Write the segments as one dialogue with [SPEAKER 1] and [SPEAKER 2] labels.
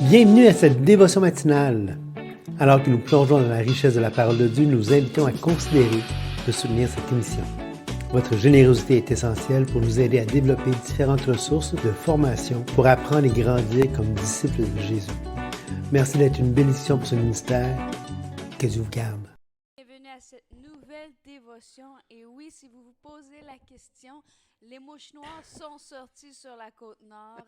[SPEAKER 1] Bienvenue à cette dévotion matinale. Alors que nous plongeons dans la richesse de la parole de Dieu, nous vous invitons à considérer de soutenir cette émission. Votre générosité est essentielle pour nous aider à développer différentes ressources de formation pour apprendre et grandir comme disciples de Jésus. Merci d'être une bénédiction pour ce ministère. Que Dieu vous garde.
[SPEAKER 2] Bienvenue à cette nouvelle dévotion. Et oui, si vous vous posez la question, les mouches noires sont sorties sur la côte nord.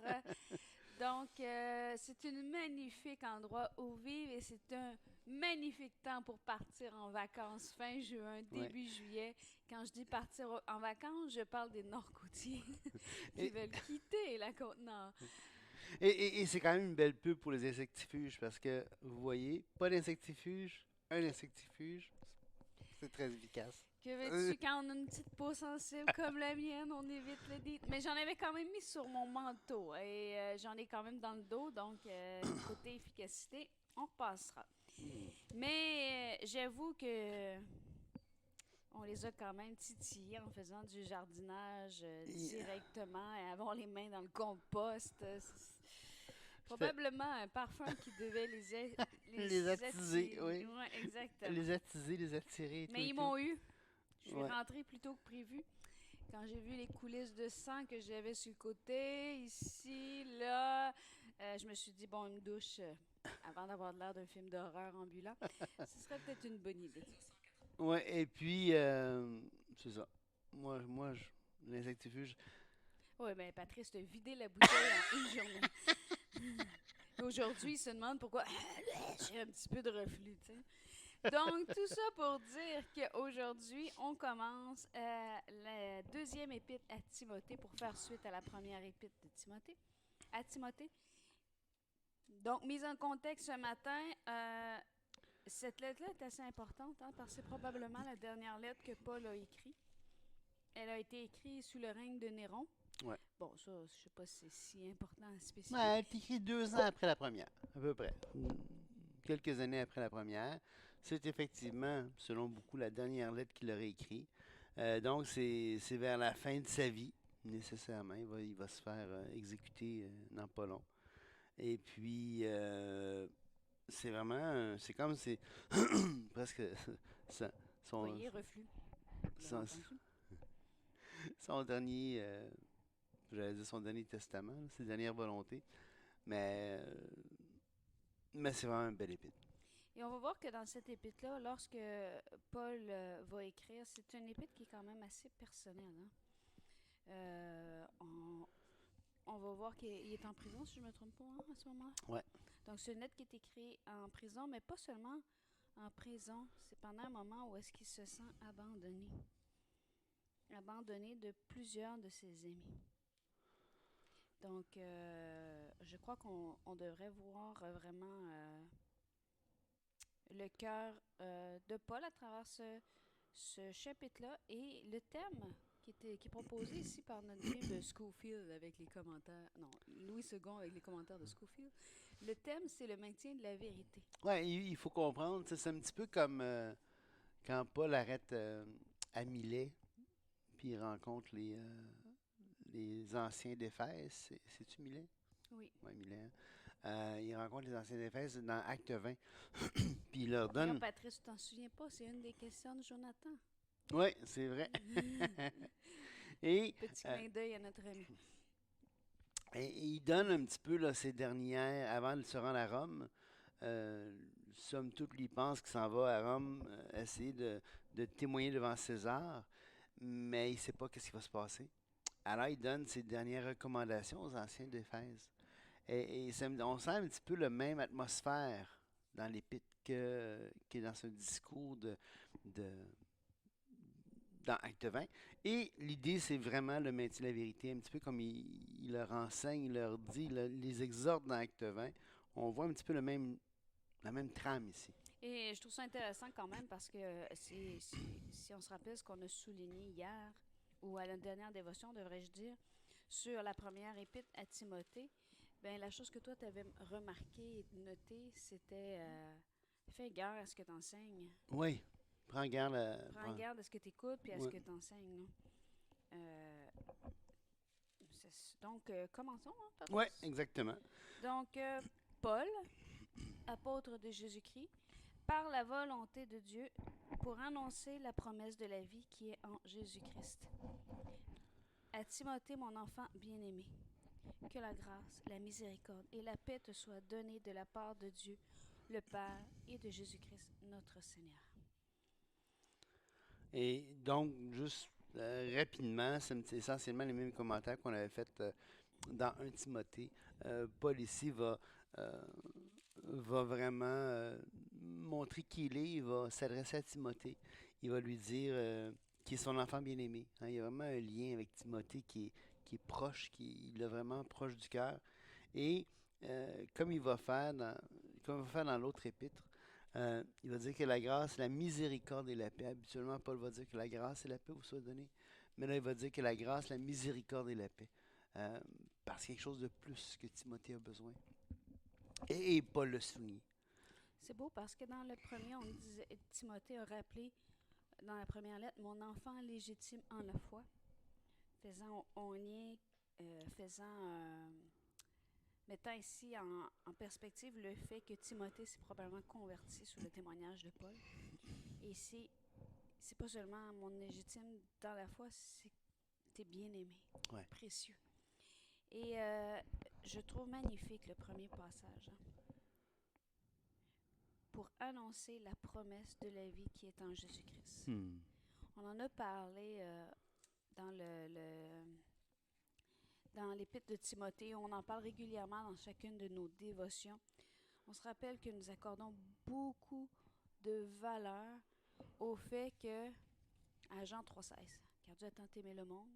[SPEAKER 2] Donc, c'est un magnifique endroit où vivre et c'est un magnifique temps pour partir en vacances fin juin, début juillet. Quand je dis partir en vacances, je parle des Nord-Côtiers qui veulent quitter la côte nord.
[SPEAKER 3] Et c'est quand même une belle pub pour les insectifuges parce que, vous voyez, pas d'insectifuge, un insectifuge, c'est très efficace.
[SPEAKER 2] Que veux-tu, quand on a une petite peau sensible comme la mienne, on évite le dit. Mais j'en avais quand même mis sur mon manteau et j'en ai quand même dans le dos, donc côté efficacité, on repassera. Mais j'avoue que on les a quand même titillés en faisant du jardinage directement et avoir les mains dans le compost. Probablement un parfum qui devait
[SPEAKER 3] Les attiser, oui.
[SPEAKER 2] Ouais, exactement.
[SPEAKER 3] Les attiser, les attirer.
[SPEAKER 2] Mais ils m'ont eu. Je suis rentrée plus tôt que prévu. Quand j'ai vu les coulisses de sang que j'avais sur le côté, ici, là, je me suis dit, bon, une douche avant d'avoir l'air d'un film d'horreur ambulant, ce serait peut-être une bonne idée.
[SPEAKER 3] Oui, et puis, c'est ça. L'insectifuge.
[SPEAKER 2] Oui, bien, Patrice, t'as vidé la bouteille en une journée. Aujourd'hui, il se demande pourquoi j'ai un petit peu de reflux, tu sais. Donc, tout ça pour dire qu'aujourd'hui, on commence la deuxième épître à Timothée pour faire suite à la première épître de Timothée, à Timothée. Donc, mise en contexte ce matin, cette lettre-là est assez importante parce que c'est probablement la dernière lettre que Paul a écrite. Elle a été écrite sous le règne de Néron.
[SPEAKER 3] Ouais.
[SPEAKER 2] Bon, ça, je sais pas si c'est si important à spécifier.
[SPEAKER 3] Ouais, elle est écrite 2 ans après la première, à peu près. Quelques années après la première. C'est effectivement, selon beaucoup, la dernière lettre qu'il aurait écrite. Donc, c'est vers la fin de sa vie, nécessairement. Il va se faire exécuter dans pas long. Et puis, c'est vraiment, c'est comme, c'est presque son,
[SPEAKER 2] Vous voyez, reflux.
[SPEAKER 3] son, son dernier, j'allais dire son dernier testament, là, ses dernières volontés. Mais c'est vraiment un bel épître.
[SPEAKER 2] Et on va voir que dans cette épître-là, lorsque Paul va écrire, c'est une épître qui est quand même assez personnelle. On va voir qu'il est en prison, si je ne me trompe pas, à ce moment-là.
[SPEAKER 3] Ouais.
[SPEAKER 2] Donc, c'est une lettre qui est écrite en prison, mais pas seulement en prison. C'est pendant un moment où est-ce qu'il se sent abandonné. Abandonné de plusieurs de ses amis. Donc, je crois qu'on devrait voir vraiment le cœur de Paul à travers ce chapitre-là et le thème qui est proposé ici par notre film de Scofield avec les commentaires, non, Louis II avec les commentaires de Scofield. Le thème, c'est le maintien de la vérité.
[SPEAKER 3] Ouais, il faut comprendre, c'est un petit peu comme quand Paul arrête à Milet, puis il rencontre les anciens d'Éphèse. C'est-tu Milet?
[SPEAKER 2] Oui.
[SPEAKER 3] Oui, Milet. Il rencontre les anciens d'Éphèse dans Acte 20. Puis il leur donne.
[SPEAKER 2] D'ailleurs, Patrice, tu t'en souviens pas, c'est une des questions de Jonathan.
[SPEAKER 3] Oui, c'est vrai. Et,
[SPEAKER 2] Petit clin d'œil à notre ami.
[SPEAKER 3] et il donne un petit peu là, ses dernières, avant de se rendre à Rome. Somme toute, lui pense qu'il s'en va à Rome essayer de témoigner devant César, mais il ne sait pas ce qui va se passer. Alors, il donne ses dernières recommandations aux anciens d'Éphèse. Et on sent un petit peu la même atmosphère dans l'épître que dans ce discours dans Acte 20. Et l'idée, c'est vraiment le maintien de la vérité, un petit peu comme il leur enseigne, il leur dit, il les exhorte dans Acte 20. On voit un petit peu la même trame ici.
[SPEAKER 2] Et je trouve ça intéressant quand même parce que si on se rappelle ce qu'on a souligné hier, ou à la dernière dévotion, devrais-je dire, sur la première épître à Timothée, ben la chose que toi tu avais remarqué et noté, c'était fais garde à ce que tu enseignes.
[SPEAKER 3] Oui, prends garde
[SPEAKER 2] à ce que tu écoutes puis à ce que tu enseignes. Donc, commençons.
[SPEAKER 3] Oui, exactement.
[SPEAKER 2] Donc, Paul, apôtre de Jésus-Christ, par la volonté de Dieu, pour annoncer la promesse de la vie qui est en Jésus-Christ. À Timothée, mon enfant bien-aimé, que la grâce, la miséricorde et la paix te soient données de la part de Dieu, le Père, et de Jésus-Christ, notre Seigneur.
[SPEAKER 3] Et donc, juste rapidement, c'est essentiellement les mêmes commentaires qu'on avait fait dans 1 Timothée. Paul ici va vraiment montrer qui il est. Il va s'adresser à Timothée. Il va lui dire qu'il est son enfant bien-aimé. Hein. Il y a vraiment un lien avec Timothée qui est proche, il est vraiment proche du cœur. Et comme il va faire dans l'autre épître, il va dire que la grâce, la miséricorde et la paix. Habituellement, Paul va dire que la grâce et la paix vous soient données. Mais là, il va dire que la grâce, la miséricorde et la paix. Parce qu'il y a quelque chose de plus que Timothée a besoin. Et Paul le souligne.
[SPEAKER 2] C'est beau parce que dans le premier, on disait, Timothée a rappelé dans la première lettre, mon enfant légitime en la foi, faisant un lien, mettant ici en perspective le fait que Timothée s'est probablement converti sous le témoignage de Paul. Et c'est pas seulement mon légitime dans la foi, c'est t'es bien-aimé,
[SPEAKER 3] Ouais.
[SPEAKER 2] précieux. Et je trouve magnifique le premier passage. Hein, pour annoncer la promesse de la vie qui est en Jésus-Christ. On en a parlé dans dans l'Épître de Timothée. On en parle régulièrement dans chacune de nos dévotions. On se rappelle que nous accordons beaucoup de valeur au fait que, à Jean 3,16, car Dieu a tant aimé le monde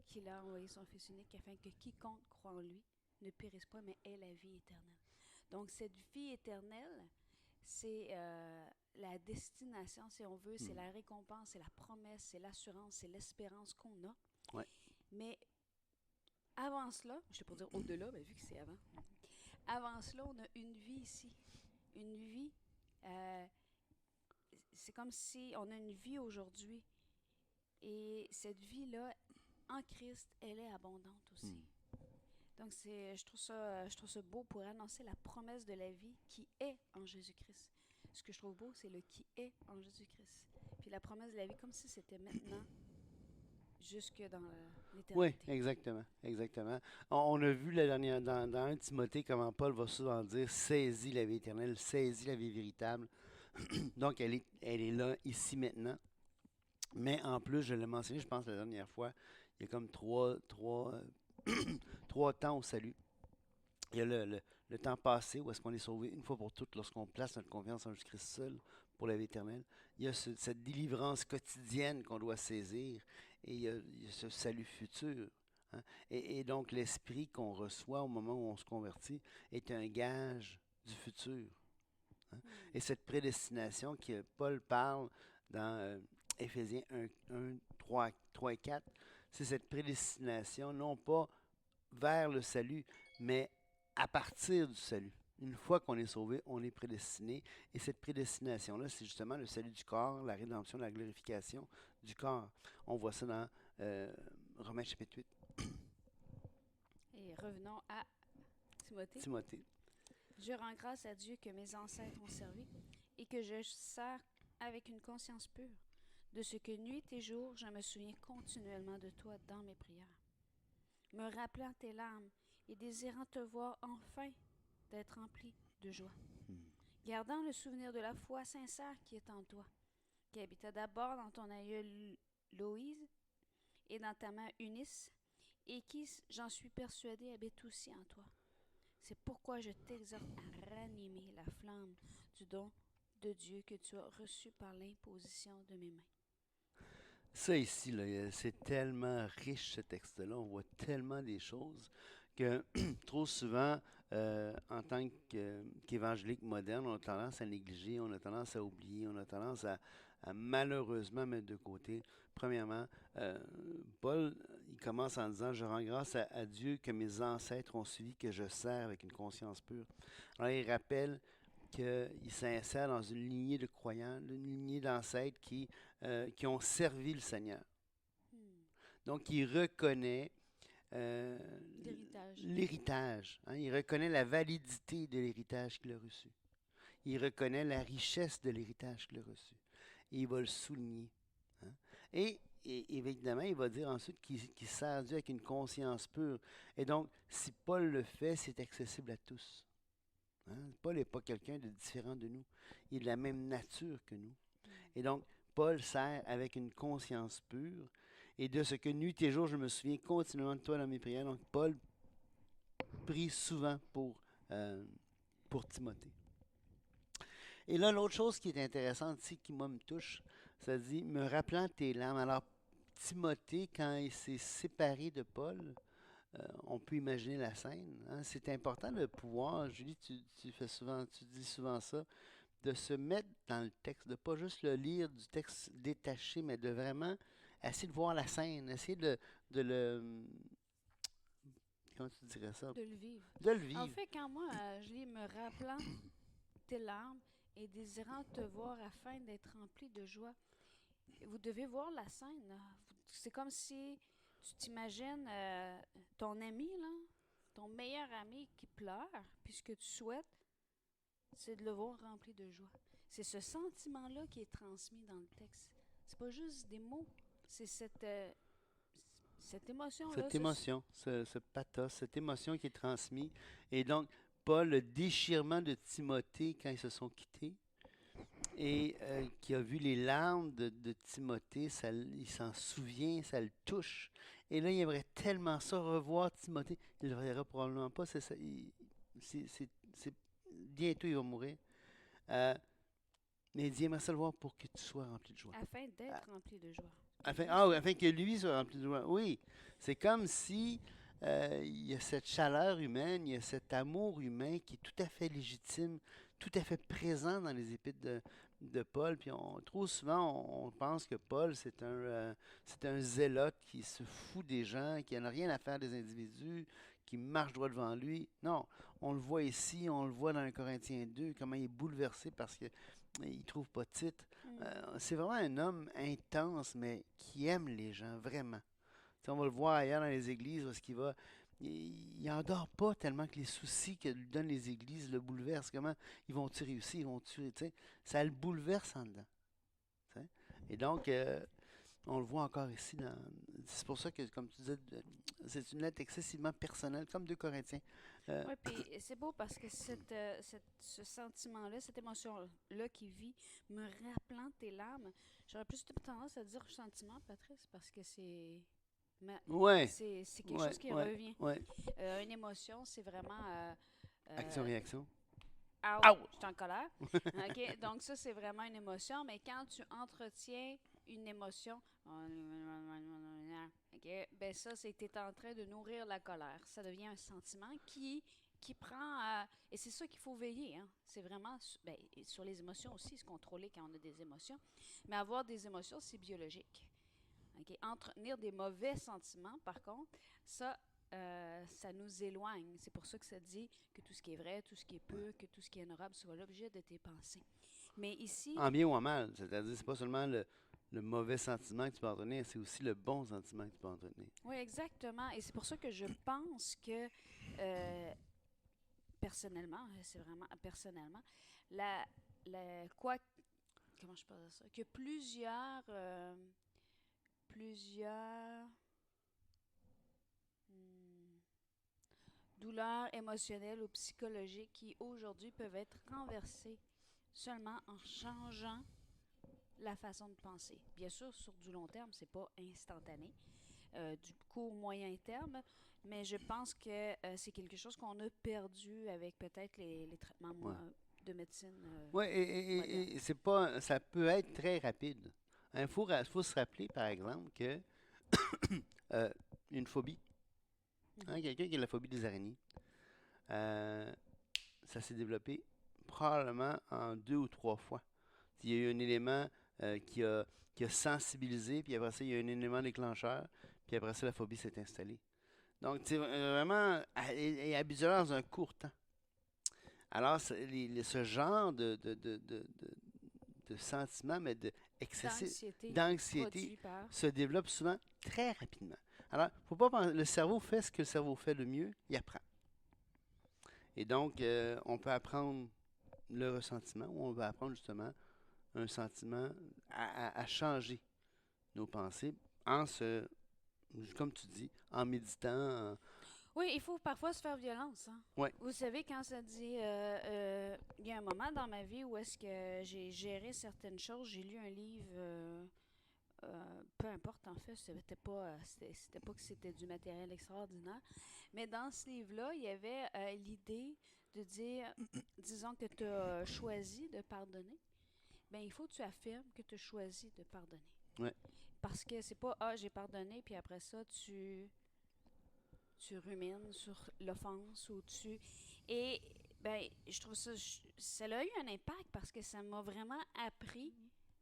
[SPEAKER 2] qu'il a envoyé son Fils unique afin que quiconque croit en lui ne périsse pas, mais ait la vie éternelle. Donc, cette vie éternelle, c'est la destination, si on veut, c'est la récompense, c'est la promesse, c'est l'assurance, c'est l'espérance qu'on a.
[SPEAKER 3] Ouais.
[SPEAKER 2] Mais avant cela, je ne sais pas dire au-delà, mais vu que c'est avant cela, on a une vie ici. Une vie, c'est comme si on a une vie aujourd'hui. Et cette vie-là, en Christ, elle est abondante aussi. Donc, je trouve ça beau pour annoncer la promesse de la vie qui est en Jésus-Christ. Ce que je trouve beau, c'est le qui est en Jésus-Christ. Puis la promesse de la vie, comme si c'était maintenant, jusque dans l'éternité.
[SPEAKER 3] Oui, exactement. On a vu dans 1 Timothée comment Paul va souvent dire saisis la vie éternelle, saisis la vie véritable. Donc, elle est là, ici, maintenant. Mais en plus, je l'ai mentionné, je pense, la dernière fois, il y a comme trois temps au salut. Il y a le temps passé où est-ce qu'on est sauvé une fois pour toutes lorsqu'on place notre confiance en Jésus-Christ seul pour la vie éternelle. Il y a cette délivrance quotidienne qu'on doit saisir et il y a ce salut futur. Hein. Et donc l'esprit qu'on reçoit au moment où on se convertit est un gage du futur. Hein. Et cette prédestination que Paul parle dans Éphésiens 1, 3 et 4, c'est cette prédestination non pas vers le salut, mais à partir du salut. Une fois qu'on est sauvé, on est prédestiné. Et cette prédestination-là, c'est justement le salut du corps, la rédemption, la glorification du corps. On voit ça dans Romains chapitre 8.
[SPEAKER 2] Et revenons à
[SPEAKER 3] Timothée.
[SPEAKER 2] Je rends grâce à Dieu que mes ancêtres ont servi et que je sers avec une conscience pure, de ce que nuit et jour, je me souviens continuellement de toi dans mes prières, me rappelant tes larmes et désirant te voir enfin d'être rempli de joie, gardant le souvenir de la foi sincère qui est en toi, qui habitait d'abord dans ton aïeul Loïse et dans ta mère Eunice, et qui, j'en suis persuadée, habite aussi en toi. C'est pourquoi je t'exhorte à ranimer la flamme du don de Dieu que tu as reçu par l'imposition de mes mains.
[SPEAKER 3] Ça ici, là, c'est tellement riche ce texte-là. On voit tellement des choses que trop souvent, en tant qu'évangélique moderne, on a tendance à négliger, on a tendance à oublier, on a tendance à malheureusement mettre de côté. Premièrement, Paul, il commence en disant « Je rends grâce à Dieu que mes ancêtres ont suivi, que je sers avec une conscience pure. » Alors, il rappelle qu'il s'insère dans une lignée de croyants, une lignée d'ancêtres qui ont servi le Seigneur. Donc, il reconnaît
[SPEAKER 2] L'héritage.
[SPEAKER 3] l'héritage. Hein. Il reconnaît la validité de l'héritage qu'il a reçu. Il reconnaît la richesse de l'héritage qu'il a reçu. Et il va le souligner. Hein. Et évidemment, il va dire ensuite qu'il sert Dieu avec une conscience pure. Et donc, si Paul le fait, c'est accessible à tous. Hein. Paul n'est pas quelqu'un de différent de nous. Il est de la même nature que nous. Et donc, Paul sert avec une conscience pure. Et de ce que nuit et jour, je me souviens continuellement de toi dans mes prières. Donc, Paul prie souvent pour Timothée. Et là, l'autre chose qui est intéressante ici, qui moi me touche, ça dit, me rappelant tes larmes. Alors, Timothée, quand il s'est séparé de Paul, on peut imaginer la scène. Hein. C'est important de pouvoir, Julie, tu dis souvent ça, de se mettre dans le texte, de pas juste le lire du texte détaché, mais de vraiment essayer de voir la scène, essayer de le... Comment tu dirais ça?
[SPEAKER 2] De le vivre.
[SPEAKER 3] De le vivre.
[SPEAKER 2] En fait, quand moi, je lis me rappelant tes larmes et désirant te voir afin d'être rempli de joie, vous devez voir la scène. Là. C'est comme si tu t'imagines ton ami, là, ton meilleur ami qui pleure, puis ce que tu souhaites, c'est de le voir rempli de joie. C'est ce sentiment-là qui est transmis dans le texte. C'est pas juste des mots, c'est cette émotion-là.
[SPEAKER 3] Cette émotion, ce pathos, cette émotion qui est transmise. Et donc, Paul, le déchirement de Timothée quand ils se sont quittés, et qui a vu les larmes de Timothée, il s'en souvient, ça le touche. Et là, il aimerait tellement ça, revoir Timothée. Il ne le verra probablement pas, c'est ça. Bientôt, il va mourir. Mais il dit, aimerait ça le voir pour que tu sois rempli de joie.
[SPEAKER 2] Afin d'être rempli de joie.
[SPEAKER 3] Afin que lui soit rempli de joie. Oui, c'est comme si il y a cette chaleur humaine, il y a cet amour humain qui est tout à fait légitime, tout à fait présent dans les épîtres de Paul. Puis trop souvent, on pense que Paul, c'est un zélote qui se fout des gens, qui n'a rien à faire des individus, qui marche droit devant lui. Non, on le voit ici, on le voit dans 1 Corinthiens 2, comment il est bouleversé parce qu'il ne trouve pas de titre. C'est vraiment un homme intense, mais qui aime les gens, vraiment. T'sais, on va le voir ailleurs dans les églises, où est-ce qu'il va. Il n'endort pas tellement que les soucis que lui donnent les églises le bouleversent. Comment ils vont-tu réussir, ils vont-tu. Ça le bouleverse en dedans. T'sais. Et donc, on le voit encore ici. C'est pour ça que, comme tu disais, c'est une lettre excessivement personnelle, comme 2 Corinthiens.
[SPEAKER 2] Oui, puis c'est beau parce que ce sentiment-là, cette émotion-là qui vit, me rappelant tes larmes, j'aurais plus tendance à dire sentiment, Patrice, parce que c'est
[SPEAKER 3] Ouais,
[SPEAKER 2] quelque chose qui revient.
[SPEAKER 3] ouais.
[SPEAKER 2] Une émotion, c'est vraiment...
[SPEAKER 3] Action-réaction.
[SPEAKER 2] Ouch, je suis en colère. OK? Donc ça, c'est vraiment une émotion, mais quand tu entretiens une émotion, OK? Ben ça, c'est que tu es en train de nourrir la colère. Ça devient un sentiment qui prend... et c'est ça qu'il faut veiller. Hein? C'est vraiment... sur les émotions aussi, se contrôler quand on a des émotions. Mais avoir des émotions, c'est biologique. Okay? Entretenir des mauvais sentiments, par contre, ça nous éloigne. C'est pour ça que ça dit que tout ce qui est vrai, tout ce qui est pur, que tout ce qui est honorable soit l'objet de tes pensées. Mais ici...
[SPEAKER 3] En bien ou en mal. C'est-à-dire, c'est pas seulement le mauvais sentiment que tu peux entretenir, c'est aussi le bon sentiment que tu peux entretenir.
[SPEAKER 2] Oui, exactement. Et c'est pour ça que je pense que, personnellement, c'est vraiment personnellement, comment je peux dire ça? Que plusieurs douleurs émotionnelles ou psychologiques qui aujourd'hui peuvent être renversées seulement en changeant la façon de penser. Bien sûr, sur du long terme, c'est pas instantané. Du court moyen terme, mais je pense que c'est quelque chose qu'on a perdu avec peut-être les traitements de médecine.
[SPEAKER 3] Oui, et c'est pas, ça peut être très rapide. Il faut se rappeler, par exemple, que une phobie, hein, quelqu'un qui a la phobie des araignées, ça s'est développé probablement en 2 ou 3 fois. Il y a eu un élément qui a sensibilisé, puis après ça, il y a un élément déclencheur, puis après ça, la phobie s'est installée. Donc, c'est vraiment, et habituellement dans un court temps. Alors, ce genre de sentiment, mais d'anxiété se développe souvent très rapidement. Alors, faut pas penser, le cerveau fait ce que le cerveau fait le mieux, il apprend. Et donc, on peut apprendre le ressentiment ou on va apprendre justement un sentiment à changer nos pensées comme tu dis, en méditant.
[SPEAKER 2] Oui, il faut parfois se faire violence. Hein.
[SPEAKER 3] Ouais.
[SPEAKER 2] Vous savez, quand ça dit, il y a un moment dans ma vie où est-ce que j'ai géré certaines choses, j'ai lu un livre, peu importe en fait, c'était pas que c'était du matériel extraordinaire, mais dans ce livre-là, il y avait l'idée de dire, disons que tu as choisi de pardonner, ben il faut que tu affirmes que tu as choisi de pardonner.
[SPEAKER 3] Ouais.
[SPEAKER 2] Parce que c'est pas, j'ai pardonné, puis après ça, tu rumines sur l'offense ou tu... Et, ben, je trouve ça a eu un impact parce que ça m'a vraiment appris,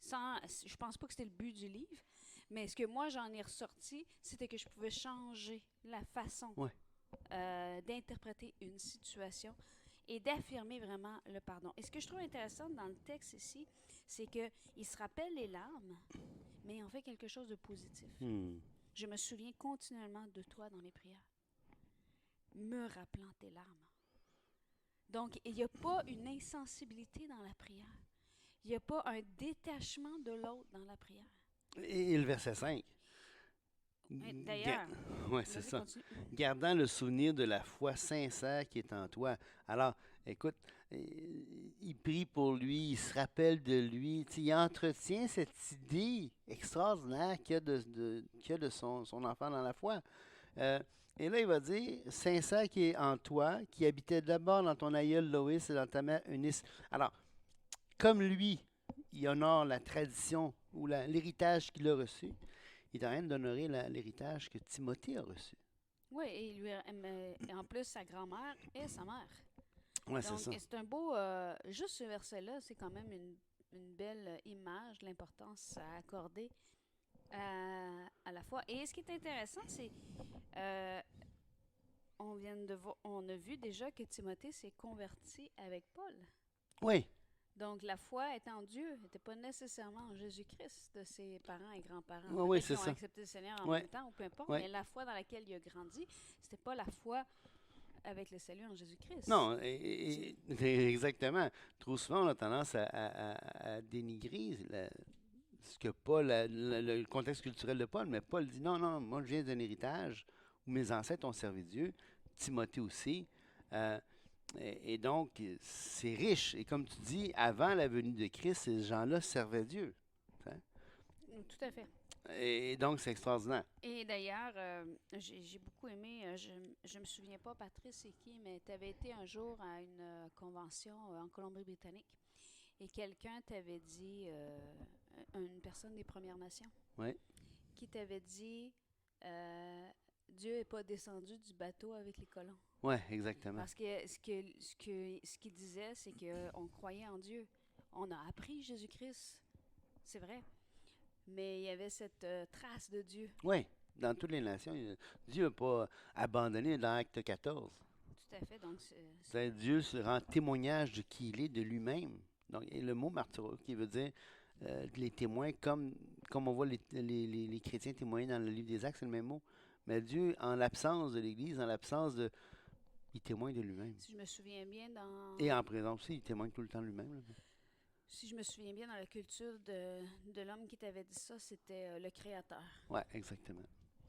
[SPEAKER 2] je pense pas que c'était le but du livre, mais ce que moi j'en ai ressorti, c'était que je pouvais changer la façon
[SPEAKER 3] Ouais.
[SPEAKER 2] d'interpréter une situation et d'affirmer vraiment le pardon. Et ce que je trouve intéressant dans le texte ici, c'est qu'il se rappelle les larmes, mais il en fait quelque chose de positif. Je me souviens continuellement de toi dans mes prières, me rappelant tes larmes. Donc, il n'y a pas une insensibilité dans la prière. Il n'y a pas un détachement de l'autre dans la prière.
[SPEAKER 3] Et le verset 5.
[SPEAKER 2] D'ailleurs,
[SPEAKER 3] Oui, c'est ça.
[SPEAKER 2] Continue.
[SPEAKER 3] Gardant le souvenir de la foi sincère qui est en toi. Alors, écoute, il prie pour lui, il se rappelle de lui, il entretient cette idée extraordinaire qu'il y a de son enfant dans la foi. Et là, il va dire, sincère qui est en toi, qui habitait d'abord dans ton aïeul Loïs et dans ta mère Eunice. Alors, comme lui, il honore la tradition ou l'héritage qu'il a reçu, il est en train d'honorer l'héritage que Timothée a reçu.
[SPEAKER 2] Oui, et en plus, sa grand-mère et sa mère.
[SPEAKER 3] Oui, c'est ça.
[SPEAKER 2] Et c'est un beau... juste ce verset-là, c'est quand même une belle image de l'importance à accorder à la foi. Et ce qui est intéressant, c'est... on a vu déjà que Timothée s'est converti avec Paul.
[SPEAKER 3] Oui.
[SPEAKER 2] Donc, la foi est en Dieu, n'était pas nécessairement en Jésus-Christ de ses parents et grands-parents.
[SPEAKER 3] Oui, c'est
[SPEAKER 2] qui ont
[SPEAKER 3] ça.
[SPEAKER 2] accepté le Seigneur en
[SPEAKER 3] Ouais.
[SPEAKER 2] même temps, ou peu importe,
[SPEAKER 3] Ouais.
[SPEAKER 2] mais la foi dans laquelle il a grandi, c'était pas la foi avec le salut en Jésus-Christ.
[SPEAKER 3] Non, exactement. Trop souvent, on a tendance à dénigrer ce que Paul, le contexte culturel de Paul, mais Paul dit non, moi je viens d'un héritage où mes ancêtres ont servi Dieu, Timothée aussi. Et donc, c'est riche. Et comme tu dis, avant la venue de Christ, ces gens-là servaient Dieu. Hein?
[SPEAKER 2] Tout à fait.
[SPEAKER 3] Et donc, c'est extraordinaire.
[SPEAKER 2] Et d'ailleurs, j'ai beaucoup aimé, je me souviens pas, Patrice, c'est qui, mais tu avais été un jour à une convention en Colombie-Britannique et quelqu'un t'avait dit, une personne des Premières Nations,
[SPEAKER 3] Oui.
[SPEAKER 2] qui t'avait dit, Dieu n'est pas descendu du bateau avec les colons.
[SPEAKER 3] Oui, exactement.
[SPEAKER 2] Parce que ce qu'il disait, c'est qu'on croyait en Dieu. On a appris Jésus-Christ, c'est vrai. Mais il y avait cette trace de Dieu.
[SPEAKER 3] Oui, dans toutes les nations, Dieu n'a pas abandonné dans Acte 14.
[SPEAKER 2] Tout à fait. Donc,
[SPEAKER 3] Dieu se rend témoignage de qui il est, de lui-même. Donc, et le mot martyr, qui veut dire les témoins, comme on voit les chrétiens témoigner dans le livre des Actes, c'est le même mot. Mais Dieu, en l'absence de l'Église, en l'absence de... il témoigne de lui-même.
[SPEAKER 2] Si je me souviens bien dans...
[SPEAKER 3] Et en présence aussi, il témoigne tout le temps de lui-même. Là.
[SPEAKER 2] Si je me souviens bien, dans la culture de l'homme qui t'avait dit ça, c'était le Créateur.
[SPEAKER 3] Oui, exactement.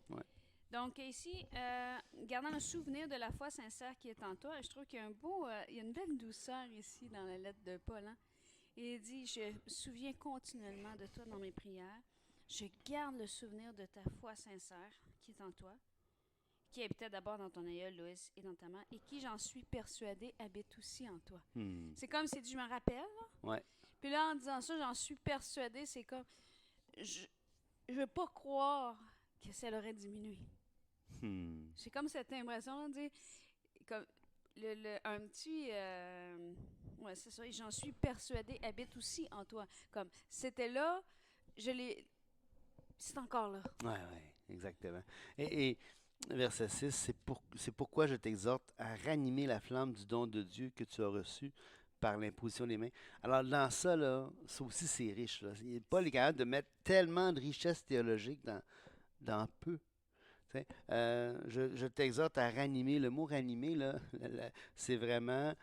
[SPEAKER 3] Ouais.
[SPEAKER 2] Donc ici, gardant le souvenir de la foi sincère qui est en toi, je trouve qu'il y a il y a une belle douceur ici dans la lettre de Paul. Hein? Il dit, je me souviens continuellement de toi dans mes prières. Je garde le souvenir de ta foi sincère qui est en toi, qui habitait d'abord dans ton aïeul Loïs et dans ta mère, et qui, j'en suis persuadée, habite aussi en toi. C'est comme si je me rappelle.
[SPEAKER 3] Ouais.
[SPEAKER 2] Puis là, en disant ça, j'en suis persuadée, c'est comme... Je ne veux pas croire que ça l'aurait diminué. J'ai comme cette impression de dire... Comme un petit... ouais, c'est ça. J'en suis persuadée, habite aussi en toi. Comme, c'était là, je l'ai... C'est encore là.
[SPEAKER 3] Oui, exactement. Et verset 6, c'est pourquoi je t'exhorte à ranimer la flamme du don de Dieu que tu as reçu par l'imposition des mains. Alors, dans ça, là, ça aussi, c'est riche. Là. Paul est capable de mettre tellement de richesse théologique dans peu. Tu sais, je t'exhorte à ranimer. Le mot ranimer, là, c'est vraiment,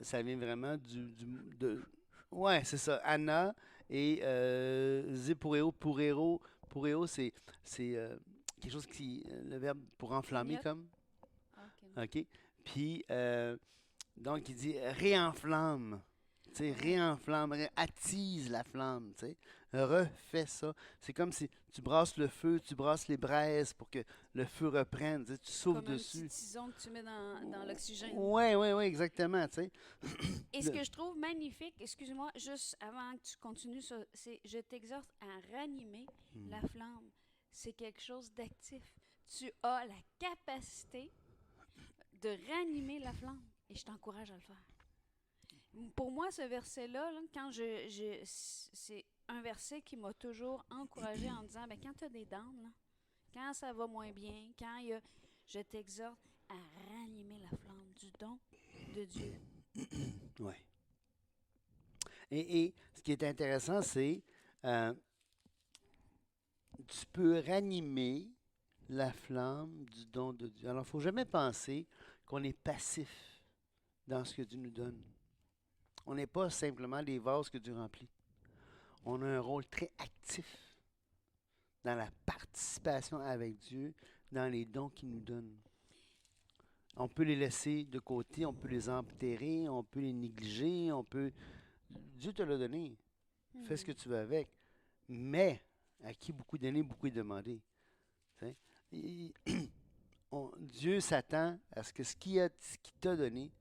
[SPEAKER 3] ça vient vraiment ouais, c'est ça, Anna et zipureo, pureo, c'est quelque chose qui, le verbe pour enflammer
[SPEAKER 2] Clignote.
[SPEAKER 3] comme,
[SPEAKER 2] Ah, OK.
[SPEAKER 3] OK? Puis, donc, il dit réenflamme. Tu sais,
[SPEAKER 2] Ouais.
[SPEAKER 3] réenflamme, attise la flamme, tu sais. Refais ça. C'est comme si tu brasses le feu, tu brasses les braises pour que le feu reprenne, tu sais, tu souffles
[SPEAKER 2] Comme un petit
[SPEAKER 3] dessus.
[SPEAKER 2] tison que tu mets dans l'oxygène.
[SPEAKER 3] Ouais, ouais, ouais, exactement, tu sais.
[SPEAKER 2] Et ce
[SPEAKER 3] Le-
[SPEAKER 2] que je trouve magnifique, excuse-moi, juste avant que tu continues ça, c'est je t'exhorte à ranimer
[SPEAKER 3] Hmm.
[SPEAKER 2] la flamme. C'est quelque chose d'actif. Tu as la capacité de ranimer la flamme et je t'encourage à le faire. Pour moi, ce verset-là, là, quand c'est un verset qui m'a toujours encouragé en disant, ben, quand tu as des dents, là, quand ça va moins bien, quand il y a, je t'exhorte à ranimer la flamme du don de Dieu.
[SPEAKER 3] Ouais. Et ce qui est intéressant, c'est euh, tu peux ranimer la flamme du don de Dieu. Alors, il ne faut jamais penser qu'on est passif dans ce que Dieu nous donne. On n'est pas simplement des vases que Dieu remplit. On a un rôle très actif dans la participation avec Dieu, dans les dons qu'il nous donne. On peut les laisser de côté, on peut les enterrer, on peut les négliger, on peut... Dieu te l'a donné. Fais ce que tu veux avec. Mais, à qui beaucoup donné, beaucoup est demandé. Tu sais. Dieu s'attend à ce que ce qu'il t'a donné,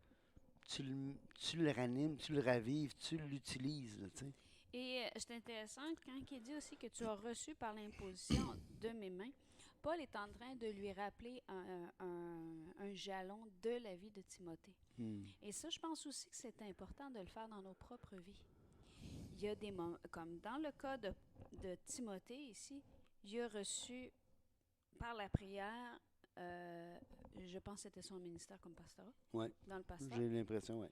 [SPEAKER 3] tu le ranimes, tu le ravives, tu l'utilises. Là, tu sais.
[SPEAKER 2] Et c'est intéressant quand il dit aussi que tu as reçu par l'imposition de mes mains. Paul est en train de lui rappeler un jalon de la vie de Timothée.
[SPEAKER 3] Hmm.
[SPEAKER 2] Et ça, je pense aussi que c'est important de le faire dans nos propres vies. Il y a des moments, comme dans le cas de Timothée ici, il a reçu par la prière, je pense que c'était son ministère comme pastorat,
[SPEAKER 3] Ouais,
[SPEAKER 2] dans le pastorat.
[SPEAKER 3] j'ai l'impression, oui.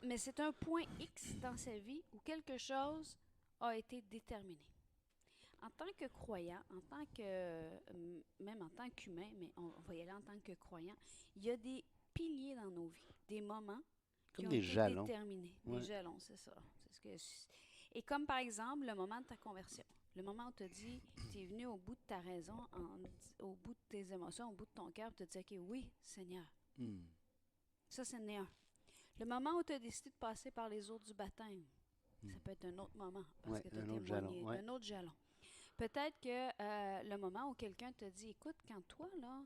[SPEAKER 2] Mais c'est un point X dans sa vie où quelque chose a été déterminé. En tant que croyant, en tant que, même en tant qu'humain, mais on va y aller en tant que croyant, il y a des piliers dans nos vies, des moments qui
[SPEAKER 3] Comme
[SPEAKER 2] ont
[SPEAKER 3] des
[SPEAKER 2] été
[SPEAKER 3] jalons.
[SPEAKER 2] déterminés.
[SPEAKER 3] Ouais.
[SPEAKER 2] Des jalons, c'est ça. Et comme par exemple le moment de ta conversion. Le moment où tu as dit, tu es venu au bout de ta raison, au bout de tes émotions, au bout de ton cœur, tu as dit, OK, oui, Seigneur.
[SPEAKER 3] Hmm.
[SPEAKER 2] Ça, c'en est un. Le moment où tu as décidé de passer par les eaux du baptême, ça peut être un autre moment parce
[SPEAKER 3] Ouais,
[SPEAKER 2] que tu as
[SPEAKER 3] un autre jalon,
[SPEAKER 2] témoigné
[SPEAKER 3] ouais.
[SPEAKER 2] d'un autre jalon. Peut-être que le moment où quelqu'un te dit, écoute, quand toi, là,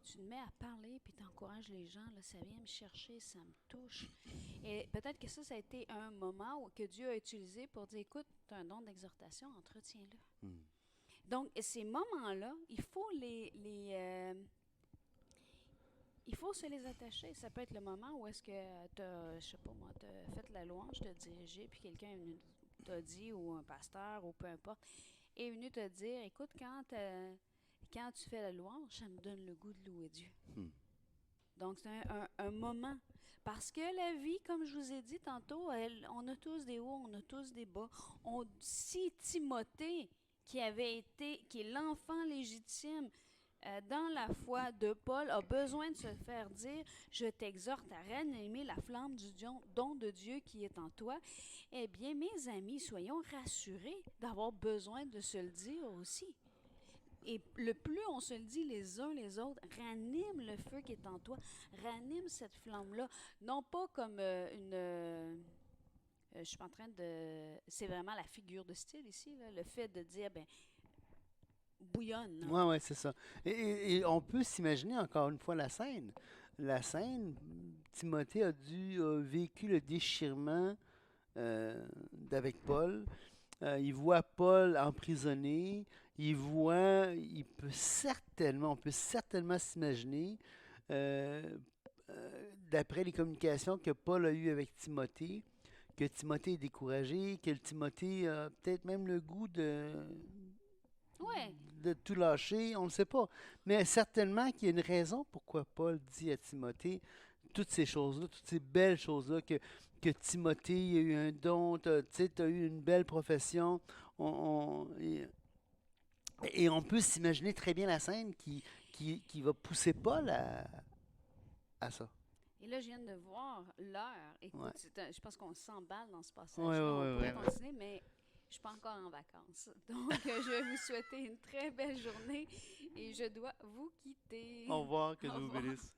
[SPEAKER 2] tu te mets à parler puis tu encourages les gens, là, ça vient me chercher, ça me touche. Et peut-être que ça a été un moment que Dieu a utilisé pour dire, écoute, tu as un don d'exhortation, entretiens-le.
[SPEAKER 3] Hmm.
[SPEAKER 2] Donc, ces moments-là, il faut se les attacher. Ça peut être le moment où est-ce que tu as, je sais pas moi, tu as fait la louange, tu as dirigé, puis quelqu'un est venu t'a dit, ou un pasteur, ou peu importe, est venu te dire, écoute, quand tu fais la louange, ça me donne le goût de louer Dieu.
[SPEAKER 3] Hmm.
[SPEAKER 2] Donc, c'est un moment. Parce que la vie, comme je vous ai dit tantôt, on a tous des hauts, on a tous des bas. Si Timothée, qui est l'enfant légitime dans la foi de Paul, a besoin de se faire dire, je t'exhorte à ranimer la flamme du don de Dieu qui est en toi, eh bien, mes amis, soyons rassurés d'avoir besoin de se le dire aussi. Et le plus on se le dit les uns les autres, ranime le feu qui est en toi, ranime cette flamme-là. Non pas comme je suis en train de... C'est vraiment la figure de style ici, là, le fait de dire, ben, bouillonne. Là.
[SPEAKER 3] Ouais, ouais, c'est ça. Et on peut s'imaginer encore une fois la scène. La scène, Timothée a vécu le déchirement d'avec Paul. Il voit Paul emprisonné. On peut certainement s'imaginer, d'après les communications que Paul a eues avec Timothée, que Timothée est découragé, que Timothée a peut-être même le goût
[SPEAKER 2] Ouais.
[SPEAKER 3] de tout lâcher, on ne le sait pas. Mais certainement qu'il y a une raison pourquoi Paul dit à Timothée toutes ces choses-là, toutes ces belles choses-là, que Timothée a eu un don, tu as eu une belle profession. Et on peut s'imaginer très bien la scène qui va pousser Paul à ça.
[SPEAKER 2] Et là, je viens de voir l'heure. Écoute,
[SPEAKER 3] Ouais.
[SPEAKER 2] je pense qu'on s'emballe dans ce passage-là.
[SPEAKER 3] Ouais, ouais,
[SPEAKER 2] On
[SPEAKER 3] ouais,
[SPEAKER 2] pourrait
[SPEAKER 3] ouais.
[SPEAKER 2] continuer, mais je ne suis pas encore en vacances. Donc, je vais vous souhaiter une très belle journée et je dois vous quitter.
[SPEAKER 3] Au revoir, que
[SPEAKER 2] Au
[SPEAKER 3] Dieu vous
[SPEAKER 2] revoir.
[SPEAKER 3] bénisse.